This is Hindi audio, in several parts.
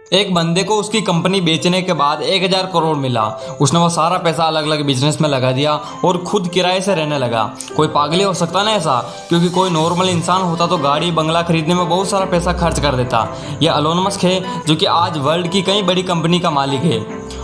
एक बंदे को उसकी कंपनी बेचने के बाद 1000 करोड़ मिला। उसने वो सारा पैसा अलग अलग बिजनेस में लगा दिया और खुद किराए से रहने लगा। कोई पागल ही हो सकता ना ऐसा, क्योंकि कोई नॉर्मल इंसान होता तो गाड़ी बंगला खरीदने में बहुत सारा पैसा खर्च कर देता। यह एलोन मस्क है जो कि आज वर्ल्ड की कई बड़ी कंपनी का मालिक है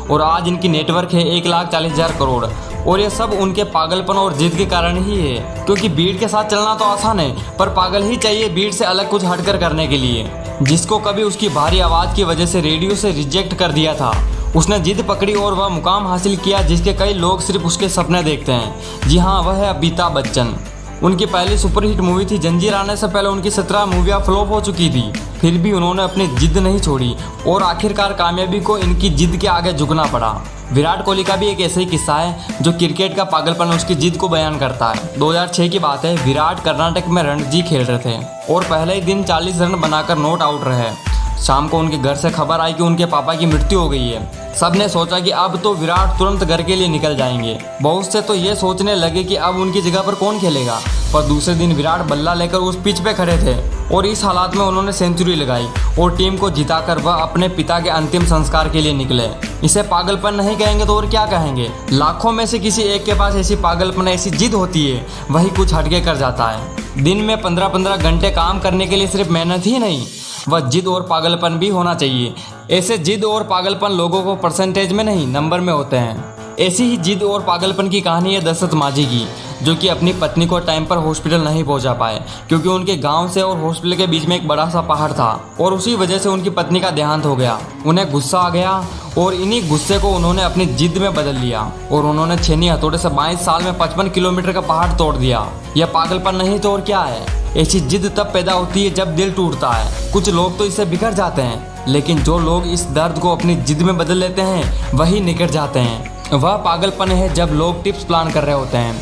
और आज इनकी नेटवर्क है 1,40,000 करोड़। और ये सब उनके पागलपन और जिद के कारण ही है, क्योंकि भीड़ के साथ चलना तो आसान है पर पागल ही चाहिए भीड़ से अलग कुछ हटकर करने के लिए। जिसको कभी उसकी भारी आवाज़ की वजह से रेडियो से रिजेक्ट कर दिया था, उसने जिद पकड़ी और वह मुकाम हासिल किया जिसके कई लोग सिर्फ उसके सपने देखते हैं। जी हाँ, वह है अमिताभ बच्चन। उनकी पहली सुपरहिट मूवी थी जंजीर। आने से पहले उनकी 17 मूवियाँ फ्लॉप हो चुकी थी, फिर भी उन्होंने अपनी जिद नहीं छोड़ी और आखिरकार कामयाबी को इनकी जिद के आगे झुकना पड़ा। विराट कोहली का भी एक ऐसा ही किस्सा है जो क्रिकेट का पागलपन उसकी जिद को बयान करता है। 2006 की बात है, विराट कर्नाटक में रणजी खेल रहे थे और पहले ही दिन 40 रन बनाकर नॉट आउट रहे। शाम को उनके घर से खबर आई कि उनके पापा की मृत्यु हो गई है। सबने सोचा कि अब तो विराट तुरंत घर के लिए निकल जाएंगे। बहुत से तो ये सोचने लगे कि अब उनकी जगह पर कौन खेलेगा, पर दूसरे दिन विराट बल्ला लेकर उस पिच पे खड़े थे और इस हालात में उन्होंने सेंचुरी लगाई और टीम को जिताकर वह अपने पिता के अंतिम संस्कार के लिए निकले। इसे पागलपन नहीं कहेंगे तो और क्या कहेंगे। लाखों में से किसी एक के पास ऐसी पागलपन, ऐसी जिद होती है, वही कुछ हटके कर जाता है। दिन में 15-15 घंटे काम करने के लिए सिर्फ मेहनत ही नहीं, वह जिद और पागलपन भी होना चाहिए। ऐसे जिद और पागलपन लोगों को परसेंटेज में नहीं, नंबर में होते हैं। ऐसी ही जिद और पागलपन की कहानी है दशरथ माझी की, जो कि अपनी पत्नी को टाइम पर हॉस्पिटल नहीं पहुंचा पाए क्योंकि उनके गांव से और हॉस्पिटल के बीच में एक बड़ा सा पहाड़ था और उसी वजह से उनकी पत्नी का देहांत हो गया। उन्हें गुस्सा आ गया और इन्हीं गुस्से को उन्होंने अपनी जिद में बदल लिया और उन्होंने छेनी हथौड़े से 22 साल में 55 किलोमीटर का पहाड़ तोड़ दिया। यह पागलपन नहीं तो और क्या है। ऐसी जिद तब पैदा होती है जब दिल टूटता है। कुछ लोग तो इससे बिखर जाते हैं, लेकिन जो लोग इस दर्द को अपनी जिद में बदल लेते हैं वही निकट जाते हैं। वह पागलपन है जब लोग टिप्स प्लान कर रहे होते हैं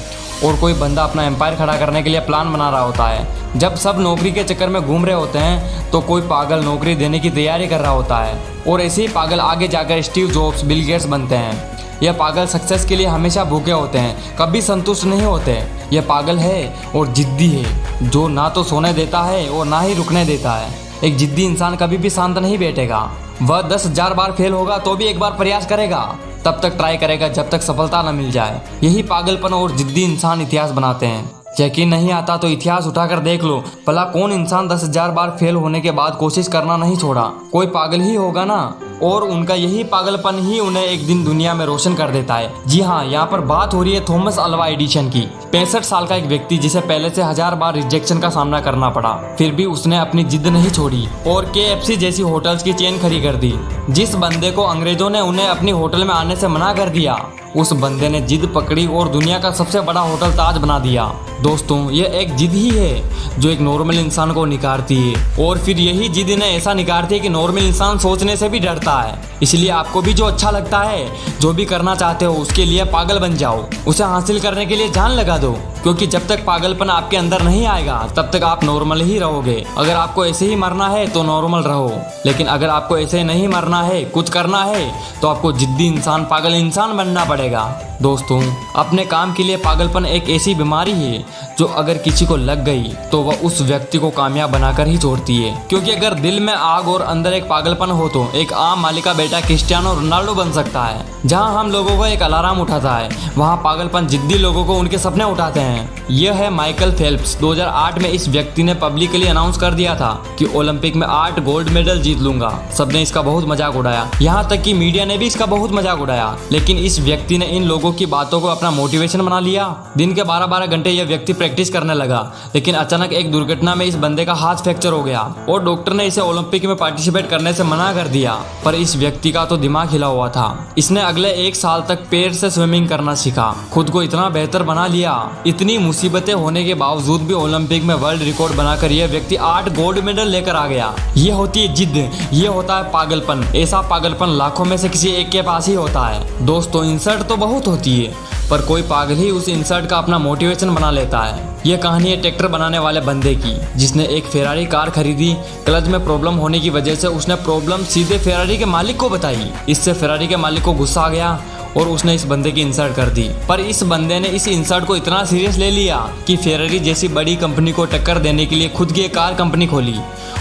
और कोई बंदा अपना एम्पायर खड़ा करने के लिए प्लान बना रहा होता है। जब सब नौकरी के चक्कर में घूम रहे होते हैं तो कोई पागल नौकरी देने की तैयारी कर रहा होता है और ऐसे ही पागल आगे जाकर स्टीव जॉब्स, बिल गेट्स बनते हैं। यह पागल सक्सेस के लिए हमेशा भूखे होते हैं, कभी संतुष्ट नहीं होते। यह पागल है और जिद्दी है जो ना तो सोने देता है और ना ही रुकने देता है। एक जिद्दी इंसान कभी भी शांत नहीं बैठेगा। वह 10,000 बार फेल होगा तो भी एक बार प्रयास करेगा, तब तक ट्राई करेगा जब तक सफलता न मिल जाए। यही पागलपन और जिद्दी इंसान इतिहास बनाते हैं। यकीन नहीं आता तो इतिहास उठाकर देख लो, भला कौन इंसान 10,000 बार फेल होने के बाद कोशिश करना नहीं छोड़ा। कोई पागल ही होगा ना, और उनका यही पागलपन ही उन्हें एक दिन दुनिया में रोशन कर देता है। जी हाँ, यहाँ पर बात हो रही है थॉमस अल्वा एडिसन की। 65 साल का एक व्यक्ति जिसे पहले से 1000 बार रिजेक्शन का सामना करना पड़ा, फिर भी उसने अपनी जिद नहीं छोड़ी और KFC जैसी होटल्स की चेन खड़ी कर दी। जिस बंदे को अंग्रेजों ने उन्हें अपनी होटल में आने से मना कर दिया, उस बंदे ने जिद पकड़ी और दुनिया का सबसे बड़ा होटल ताज बना दिया। दोस्तों, यह एक जिद ही है जो एक नॉर्मल इंसान को निकारती है और फिर यही जिद इन्हें ऐसा निकारती है कि नॉर्मल इंसान सोचने से भी डरता है। इसलिए आपको भी जो अच्छा लगता है, जो भी करना चाहते हो, उसके लिए पागल बन जाओ। उसे हासिल करने के लिए जान लगा दो, क्योंकि जब तक पागलपन आपके अंदर नहीं आएगा तब तक आप नॉर्मल ही रहोगे। अगर आपको ऐसे ही मरना है तो नॉर्मल रहो, लेकिन अगर आपको ऐसे नहीं मरना है, कुछ करना है, तो आपको जिद्दी इंसान, पागल इंसान बनना पड़ेगा। दोस्तों, अपने काम के लिए पागलपन एक ऐसी बीमारी है जो अगर किसी को लग गई तो वह उस व्यक्ति को कामयाब बनाकर ही छोड़ती है। क्योंकि अगर दिल में आग और अंदर एक पागलपन हो तो एक आम मालिक का बेटा क्रिस्टियानो रोनाल्डो बन सकता है। जहां हम लोगों को एक अलार्म उठाता है, वहां पागलपन जिद्दी लोगों को उनके सपने उठाते हैं। यह है माइकल फेल्प्स। 2008 में इस व्यक्ति ने पब्लिकली अनाउंस कर दिया था कि ओलंपिक में 8 गोल्ड मेडल जीत लूंगा। सबने इसका बहुत मजाक उड़ाया, यहाँ तक कि मीडिया ने भी इसका बहुत मजाक उड़ाया, लेकिन इस व्यक्ति ने इन लोगों की बातों को अपना मोटिवेशन बना लिया। दिन के 12-12 घंटे यह व्यक्ति प्रैक्टिस करने लगा, लेकिन अचानक एक दुर्घटना में इस बंदे का हाथ फ्रैक्चर हो गया और डॉक्टर ने इसे ओलंपिक में पार्टिसिपेट करने से मना कर दिया। पर इस व्यक्ति का तो दिमाग हिला हुआ था। इसने अगले 1 साल तक पैर से स्विमिंग करना सीखा, खुद को इतना बेहतर बना लिया। इतनी मुसीबतें होने के बावजूद भी ओलंपिक में वर्ल्ड रिकॉर्ड बनाकर यह व्यक्ति 8 गोल्ड मेडल लेकर आ गया। ये होती है जिद, ये होता है पागलपन। ऐसा पागलपन लाखों में से किसी एक के पास ही होता है। दोस्तों, इंसल्ट तो बहुत होती है, पर कोई पागल ही उस इंसल्ट का अपना मोटिवेशन बना लेता है। यह कहानी है ट्रैक्टर बनाने वाले बंदे की, जिसने एक फेरारी कार खरीदी। क्लच में प्रॉब्लम होने की वजह से उसने प्रॉब्लम सीधे फेरारी के मालिक को बताई। इससे फेरारी के मालिक को गुस्सा आ गया और उसने इस बंदे की इंसल्ट कर दी। पर इस बंदे ने इस इंसल्ट को इतना सीरियस ले लिया कि फेरारी जैसी बड़ी कंपनी को टक्कर देने के लिए खुद की एक कार कंपनी खोली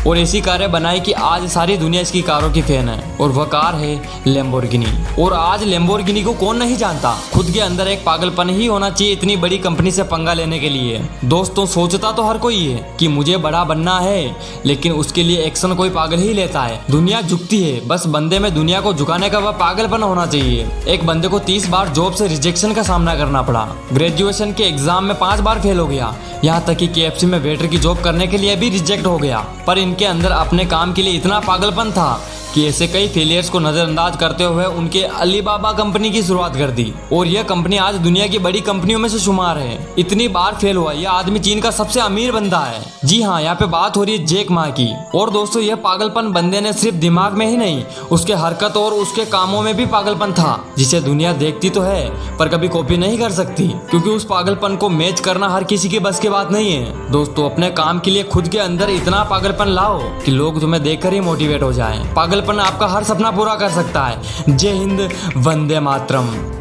और ऐसी कारें बनाई कि आज सारी दुनिया इसकी कारों की फैन है। और वह कार है लैम्बोर्गिनी। और आज लैम्बोर्गिनी को कौन नहीं जानता। खुद के अंदर एक पागलपन ही होना चाहिए इतनी बड़ी कंपनी से पंगा लेने के लिए। दोस्तों, सोचता तो हर कोई है कि मुझे बड़ा बनना है, लेकिन उसके लिए एक्शन कोई पागल ही लेता है। दुनिया झुकती है, बस बंदे में दुनिया को झुकाने का वह पागलपन होना चाहिए। एक बंदे को 30 बार जॉब से रिजेक्शन का सामना करना पड़ा। ग्रेजुएशन के एग्जाम में 5 बार फेल हो गया। यहाँ तक कि KFC में वेटर की जॉब करने के लिए भी रिजेक्ट हो गया। पर इनके अंदर अपने काम के लिए इतना पागलपन था कि ऐसे कई फेलियर्स को नजरअंदाज करते हुए उनके अलीबाबा कंपनी की शुरुआत कर दी। और यह कंपनी आज दुनिया की बड़ी कंपनियों में से शुमार है। इतनी बार फेल हुआ यह आदमी चीन का सबसे अमीर बंदा है। जी हाँ, यहाँ पे बात हो रही है जैक मा की। और दोस्तों, यह पागलपन बंदे ने सिर्फ दिमाग में ही नहीं, उसके हरकत और उसके कामों में भी पागलपन था, जिसे दुनिया देखती तो है पर कभी कॉपी नहीं कर सकती, क्योंकि उस पागलपन को मैच करना हर किसी के बस की बात नहीं है। दोस्तों, अपने काम के लिए खुद के अंदर इतना पागलपन लाओ कि लोग तुम्हें देखकर ही मोटिवेट हो जाएं। पागलपन आपका हर सपना पूरा कर सकता है। जय हिंद, वंदे मातरम।